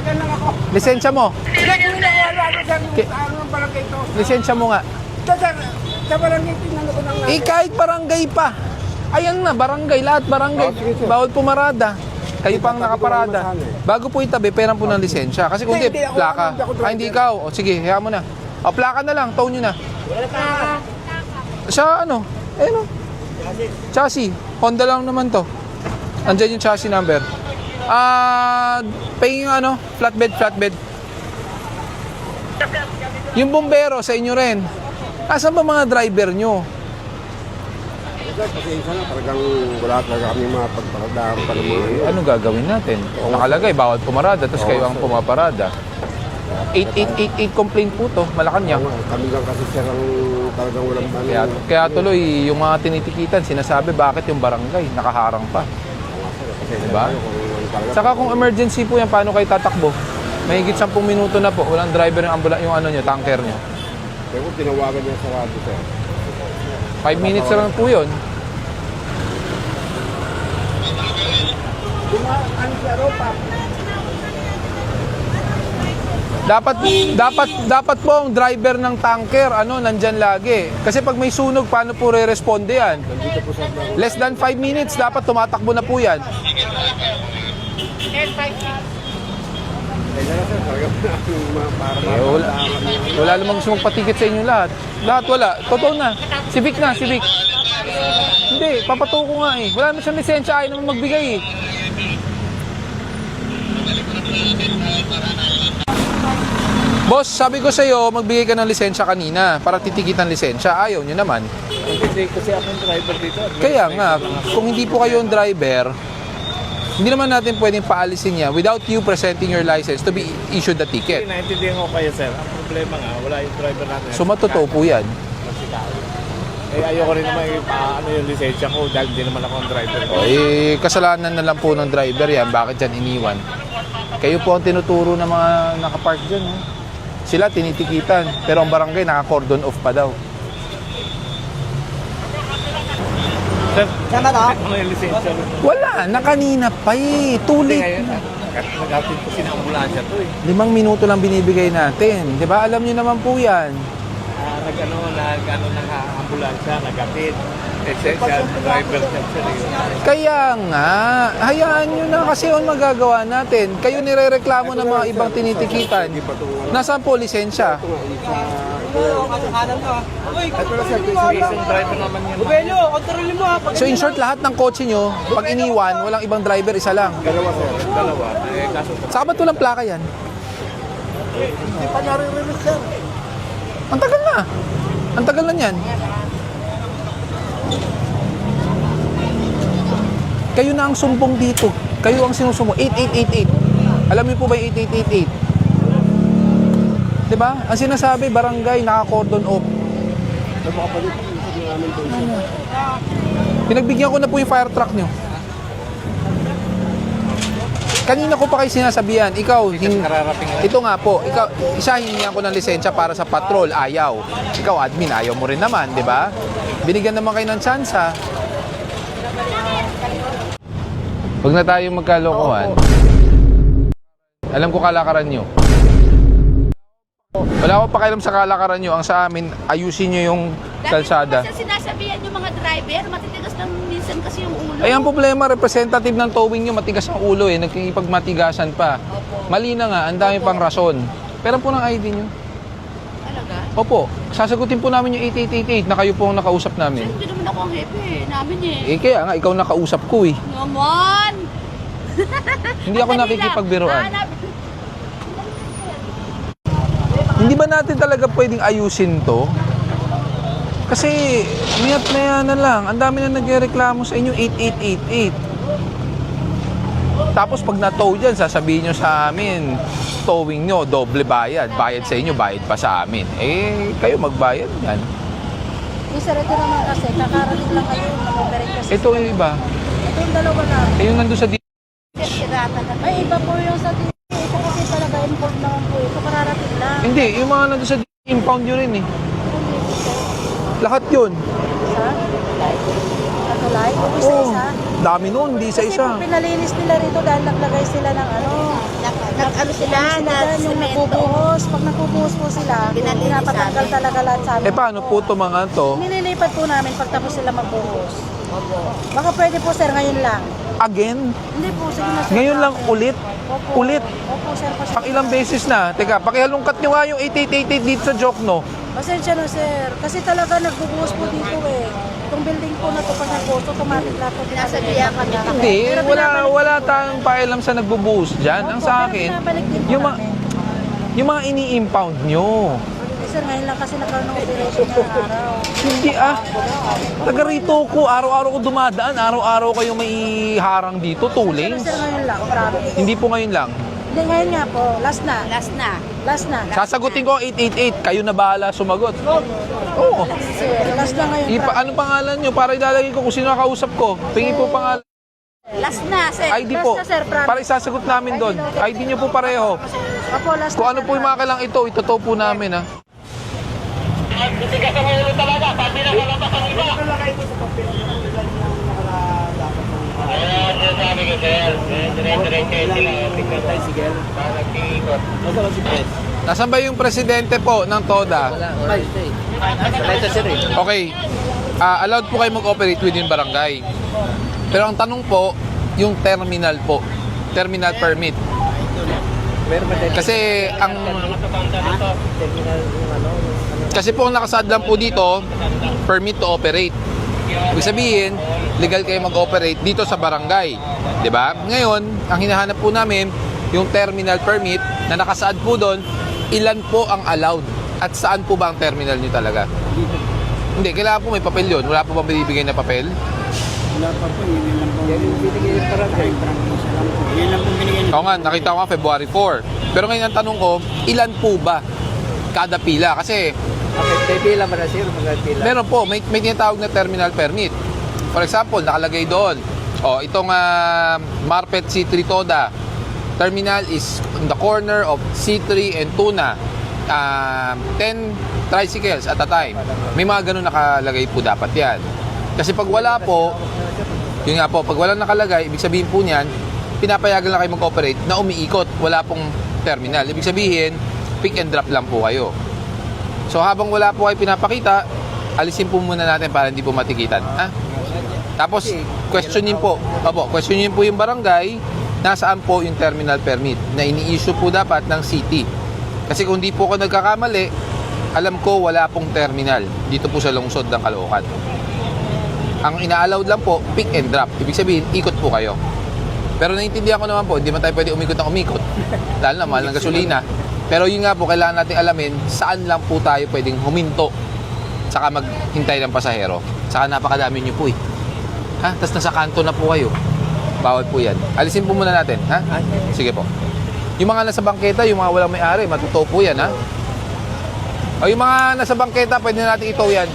sasakyan lang ako. Lisensya mo. Hindi ko wala ko sa barangay ito. Lisensya mo nga. Sa barangay, tingnan ko ng Kahit barangay pa. Ayan na, barangay. Lahat barangay. Bawal pumarada. Kayo pang nakaparada. Bago po itabi, perang po ng lisensya. Kasi kung hindi, plaka. Hindi ikaw. O sige, hiya mo na. O, plaka na lang. Tow nyo na. Sa ano? Chassis. Honda lang naman to. Andyan yung chassis number. Paying flatbed. Yung bombero sa inyo rin. Asan ba mga driver nyo? Pasensya na, talagang wala talaga kami mga pagparadahan pa ng mga Ano gagawin natin? Nakalagay, bawal pumarada, tapos kayo ang pumaparada. 8888 complaint po to, Malacanang. Kami lang kasi sir ang talagang walang Kaya tuloy, yung mga tinitikitan, sinasabi bakit yung barangay, nakaharang pa. Diba? Saka kung emergency po yan, paano kayo tatakbo? Mahigit 10 minuto na po, walang driver yung tanker nyo. Kaya kung tinawagan niya sa radyo sir. 5 minutes na lang po yun. Dapat po ang driver ng tanker, nandyan lagi. Kasi pag may sunog, paano po re-responde yan? Less than 5 minutes, dapat tumatakbo na po yan. Wala namang gusto magpatikit sa inyo lahat. Lahat wala. Totoo na. Civic na, civic. Hindi, papatuko nga eh. Wala naman siyang lisensya, ayaw naman magbigay eh. Boss, sabi ko sa'yo, magbigay ka ng lisensya kanina para titikitan lisensya. Ayaw nyo naman. Hindi kasi ako yung driver dito. Kaya nga, kung hindi po kayo yung driver, hindi naman natin pwedeng paalisin niya without you presenting your license to be issued the ticket. Naintindihan ko kayo, sir. Ang problema nga, wala yung driver natin. So, matotoo po yan. Ayoko rin naman yung lisensya ko dahil hindi naman ako ang driver ko. Kasalanan na lang po ng driver yan. Bakit dyan iniwan? Kayo po ang tinuturo ng mga nakapark dyan. Sila tinitikitan. Pero ang barangay naka-cordon off pa daw. Sir, ano yung lisensya? Wala. Nakanina pa eh. Too late. Nag-atid po sinambulansya to eh. 5 minuto lang binibigay natin. Diba? Alam nyo naman po yan. Nag-ano ng ambulansya, nag-atid. Driver niya sir. Kaya nga, hayaan nyo na kasi yun magagawa natin. Kayo nirereklamo ng mga ibang tinitikitan. Nasaan po lisensya? Driver naman yun. So in short, lahat ng kotse nyo, pag iniwan, walang ibang driver, isa lang. Dalawa sir. Dalawa. Kaso Saka ba't walang plaka yan? Hindi pa nare-release sir. Ang tagal na. Ang tagal na yan. Kayo na ang sumbong dito. Kayo ang sinusumbong. 8888. Alam niyo po ba yung 8888? Diba? Ang sinasabi, barangay, naka-cordon off. Pinagbigyan ko na po yung fire truck nyo. Kanina ko pa kayo sinasabihan, ikaw, ito nga po, ikaw, isa hiningan ko ng lisensya para sa patrol, ayaw. Ikaw, admin, ayaw mo rin naman, di ba? Binigyan naman kayo ng tsansa. Huwag na tayo magkalokohan. Alam ko kalakaran nyo. Wala akong pakialam sa kalakaran nyo. Ang sa amin, ayusin nyo yung kalsada. Dati po sinasabihan yung mga driver, matitigas ng minsan kasi yung ulo. Ay, ang problema, representative ng towing nyo, matigas ang ulo eh. Nagkikipagmatigasan pa. Mali na nga, ang dami pang rason. Pero po ng ID nyo. Talaga? Opo, sasagutin po namin yung 8888 na kayo po ang nakausap namin. Hindi naman ako ang hepe namin eh. Kaya nga, ikaw nakausap ko eh. Naman! Hindi ako nakikipagbiruan. Hindi ba natin talaga pwedeng ayusin to? Kasi, mayat-maya na lang. Ang dami na nagreklamo sa inyo, 8888. Tapos pag na-tow dyan, sasabihin nyo sa amin, towing nyo, doble bayad. Bayad sa inyo, bayad pa sa amin. Kayo magbayad yan. Sir, ito naman kasi, kakarating lang kayo, mag-operate kasi. Ito yung iba. Ito yung dalawa na. Yung nandun sa Ay, iba po yung sa ito kasi talaga import naman po. Ito kararating lang. Hindi, yung mga nandun sa impound nyo rin eh. Lahat yun. Isa? Ano like? Isa Oo. isa? Dami nun, hindi Kasi isa-isa. po pinalinis nila rito dahil naglagay sila ng ano. nag-ano sila na Yan yung semento. nabubuhos. Pag nabubuhos po sila, Pinalinis pinapatanggal namin. talaga lahat sa amin. paano po ito mga to? Nililipat po namin pag tapos sila magbuhos. Baka pwede po sir, ngayon lang. Again? Hindi po, sige na sir. Ngayon lang ulit? Opo. Ulit? Opo sir, pasensya. Pang ilang beses na? Teka, pakihalungkat nyo nga yung 8888 dito sa Jokno. Pasensya na sir. Kasi talaga nagbubuhos po dito eh. Itong building po na ito pag nagbuhos, automatic lahat po Sinasabihan kami. Hindi, Pero binabalik wala tayong pakialam sa nagbubuhos dyan. Ang Opo, sa pero akin, binabalik din po yung, namin. yung mga ini-impound nyo. Eh, sir, ngayon lang kasi nagkaroon ng operation na araw. Hindi taga rito ko, araw-araw ko dumadaan, araw-araw kayong may harang dito, Pero tuling. sir, ngayon lang, promise. Hindi po ngayon lang. Hindi, ngayon nga po. Last na. Last na. Last na. Sasagutin ko ang 888, kayo na bahala sumagot. Oo. Sir, last na ngayon. promise. Anong pangalan nyo? Para ilalagay ko kung sino ang kausap ko. Pingin po pangalan. Last na, sir. ID po. Last na, sir, promise. Para isasagot namin doon. ID nyo po pareho. Opo, last Kung na, ano sir, po yung mga kailang ito, itotoo po namin ha. Nasaan ba yung presidente po ng TODA? Okay. Allowed po kayo mag-operate within barangay. Pero ang tanong po, yung terminal po. Terminal permit. Kasi kasi po ang nakasaad lang po dito, permit to operate. Ibig sabihin, legal kayo mag-operate dito sa barangay. 'Di ba? Ngayon, ang hinahanap po namin, yung terminal permit na nakasaad po doon, ilan po ang allowed at saan po ba ang terminal nyo talaga? Hindi, kailangan po may papel yun. Wala po bang binibigay na papel? Wala pa po, yun lang po. Yan yung binigay yung barangay. Yun lang po binigay niyo. Oo nga, nakita ko nga February 4. Pero ngayon ang tanong ko, ilan po ba kada pila? Kasi Okay, pila ba na sir? Mga pila. meron po, may tinatawag na terminal permit. For example, nakalagay doon, itong Marpet C3 Toda terminal is on the corner of C3 and Tuna. 10 tricycles at a time. May mga ganun nakalagay po dapat yan. Kasi pag wala po, yun nga po, pag wala nakalagay, ibig sabihin po niyan, pinapayagan lang kayo mag-operate na umiikot. Wala pong terminal. Ibig sabihin, pick and drop lang po kayo. So habang wala po kayo pinapakita, alisin po muna natin para hindi po matikitan. Tapos, questionin po. Questionin po yung barangay, nasaan po yung terminal permit na ini-issue po dapat ng city. Kasi kung di po ako nagkakamali, alam ko wala pong terminal dito po sa lungsod ng Caloocan. Ang ina-allowed lang po, pick and drop. Ibig sabihin, ikot po kayo. Pero naiintindihan ko naman po, hindi man tayo pwede umikot ng umikot. Dahil na, mahal ng gasolina. Pero yun nga po, kailangan natin alamin saan lang po tayo pwedeng huminto saka maghintay ng pasahero. Saka napakadami nyo po eh. Tapos nasa kanto na po kayo. Bawal po yan. Alisin po muna natin. Sige po. Yung mga nasa bangketa, yung mga walang may-ari, matuto po yan, O yung mga nasa bangketa, pwede na natin ito yan.